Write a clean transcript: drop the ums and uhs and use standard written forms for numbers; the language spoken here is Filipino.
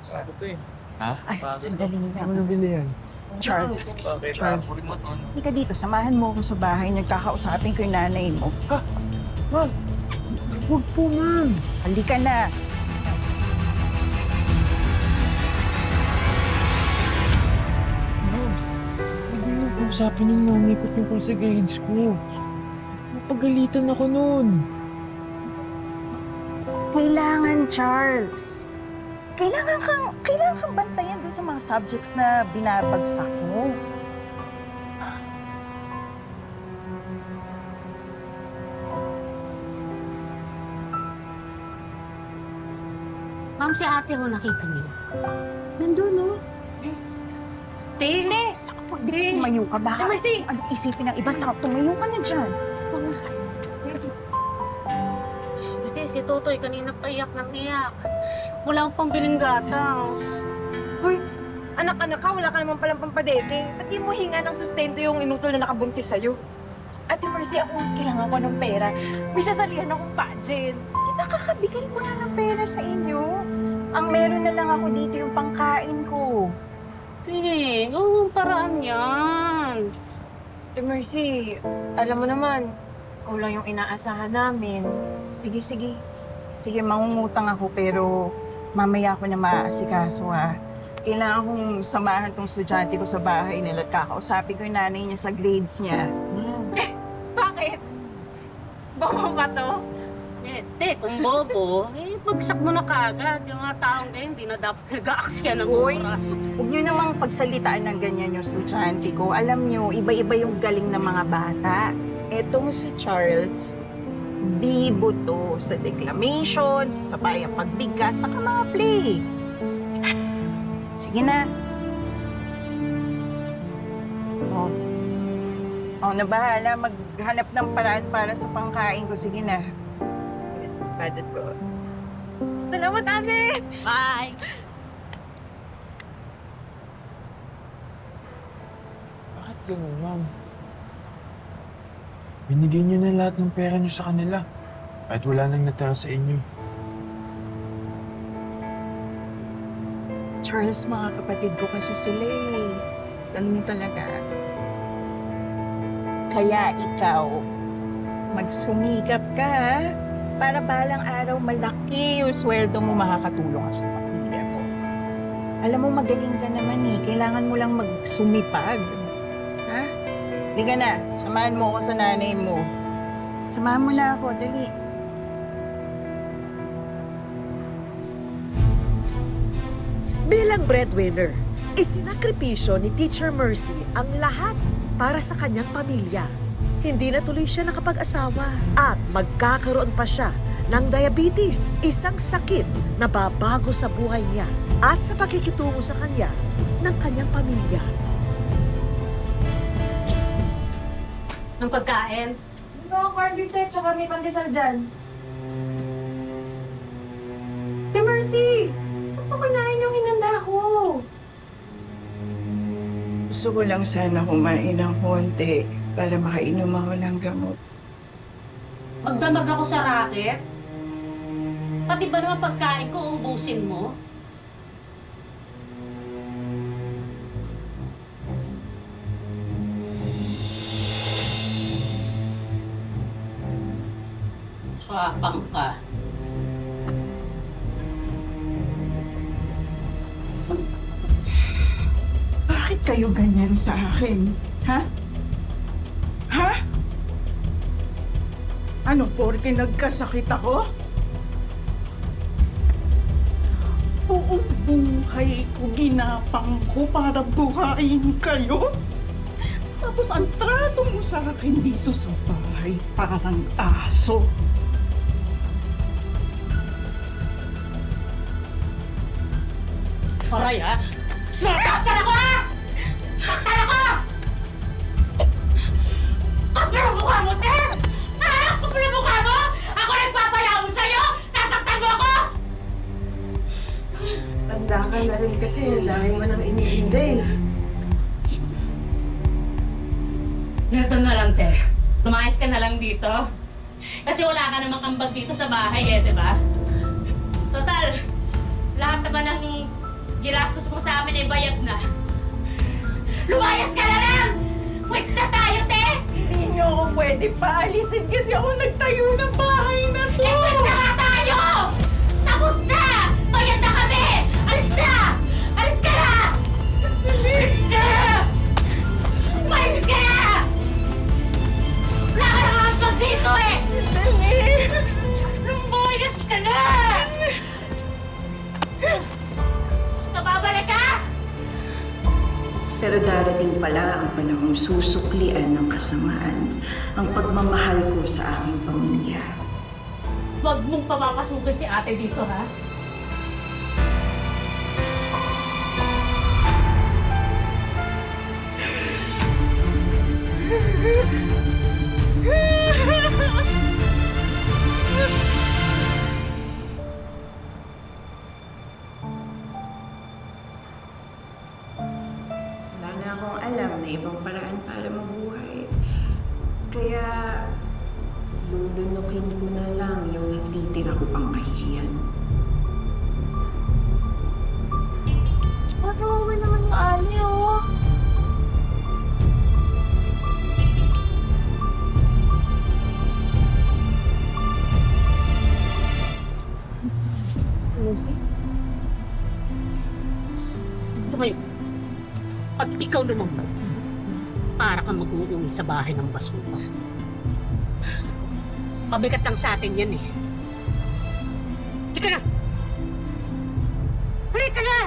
Bago to eh. Ha? Ay, Bago sandali Saan mo lang. nabili yan? Charles, Okay, Charles. Hindi ka dito, samahan mo ako sa bahay. Nagkakausapin ko yung nanay mo. Ma'am! Huwag po, ma'am! Halika na. Ma'am, huwag mo nang kausapin yung mami ko tungkol sa grades ko. Mapagalitan ako nun. Kailangan, Charles. Kailangan kang bantayan doon sa mga subjects na binabagsak mo. Ma'am, si ate ho, nakita niyo. Nandun, no? Tele! Pag di tumayo ka, baka Mercy! ano isipin ng ibang tao, tumayo ka na dyan. Ate, si Totoy kanina pa iyak ng iyak. Wala akong pambiling gatas. Hoy, anak-anak ka, wala ka naman palang pampadete. Ba't di mo hinga ng sustento yung inutol na nakabuntis sa'yo? Ate Mercy, ako mas kailangan ko ng pera. May sasalihan akong pageant. Nakakabigay ko na ng pera sa inyo. Ang meron na lang ako dito yung pangkain ko. Te, gawin mong paraan yan. Ate Mercy, alam mo naman, ikaw lang yung inaasahan namin. Sige, sige. Sige, mangungutang ako pero mamaya ako na maaasikaso ha. Kailangan kong samahan tong estudyante ko sa bahay nila at kakausapin ko yung nanay niya sa grades niya. Bakit? Bobo ba to? Te, kung bobo, bagsak mo na kagad. Yung mga taong ganyan, di na dapat nag-aaksya ng Hoy, oras. huwag niyo namang pagsalitaan ng ganyan yung estudyante ko. Alam niyo, iba-iba yung galing ng mga bata. Etong si Charles, bibo to sa declamation, sa sabayang pagbigkas, sa mga play. Sige na. Oh. Ako na bahala maghanap ng paraan para sa pangkain ko. Sige na. Budget ko. Salamat, ate! Bye! Bakit ganun, ma'am? Binigay niyo na lahat ng pera niyo sa kanila. Kahit wala nang natira sa inyo. Charles, mga kapatid ko kasi sila eh. Ganun talaga. Kaya ikaw, magsumikap ka ha? Para balang araw malaki yung sweldo mo makakatulong ka sa pamilya mo. Alam mo, magaling ka naman eh. Kailangan mo lang magsumipag. Ha? Di ka na. Samahan mo ako sa nanay mo. Samahan mo na ako. Dali. Bilang breadwinner, isinakripisyo ni Teacher Mercy ang lahat para sa kanyang pamilya. Hindi na tuloy siya nakapag-asawa at magkakaroon pa siya ng diabetes, isang sakit na babago sa buhay niya at sa pakikitungo sa kanya ng kanyang pamilya. Ng pagkain. Ito, corned beef eh, tsaka may pandesal dyan. Ate Mercy! Ba't mo kinain yung hinanda ko? Gusto ko lang sana kumain ng konti para makainom ako ng gamot. Magdamag ako sa racket. Pati ba naman pagkain ko, ubusin mo? Swapang ka. Bakit kayo ganyan sa akin? Ha? Ha? Ano, porke nagkasakit ako? Buong buhay ko ginapang ko para buhayin kayo? Tapos ang trato mo sa akin dito sa bahay parang aso. Aray ha? Saktan ako ha! Saktan ako! Kapal ang mukha mo, Ter! Ha? Kapal ang mukha mo? Ako nagpapalawon sa'yo! Sasaktan mo ako! Tanda ka na rin kasi, dami mo nang iniinda eh. Ganito na lang, Ter. Lumayas ka na lang dito. Kasi wala ka namang ambag dito sa bahay eh, di ba? Total, lahat naman ng Ginastos mo sa amin ay bayad na. Lumayas ka na lang! Pwede na tayo, te! Hindi niyo ako pwede paalisin kasi ako nagtayo ng bahay na to! Eh, pwede na nga tayo! Tapos na! Bayad na kami! Alis na! Alis ka na! Alis na! Umalis ka na! Wala ka nang hambag dito eh! Dali! Lumayas ka na! Mababalik ka! Pero darating pala ang panahong susuklian ng kasamaan ang pagmamahal ko sa aking pamilya. Huwag mong papapasukin si ate dito, ha? Wala na akong alam na ibang paraan para mabuhay. Kaya lulunukin ko na lang yung natitira ko pang kahihiyan. Matuwi naman yung ani, oh. Lucy? Tumayo. Pag ikaw naman ba, para kang mag-uwi sa bahay ng basura. Pabigat lang sa atin yan eh. Halika na! Halika na!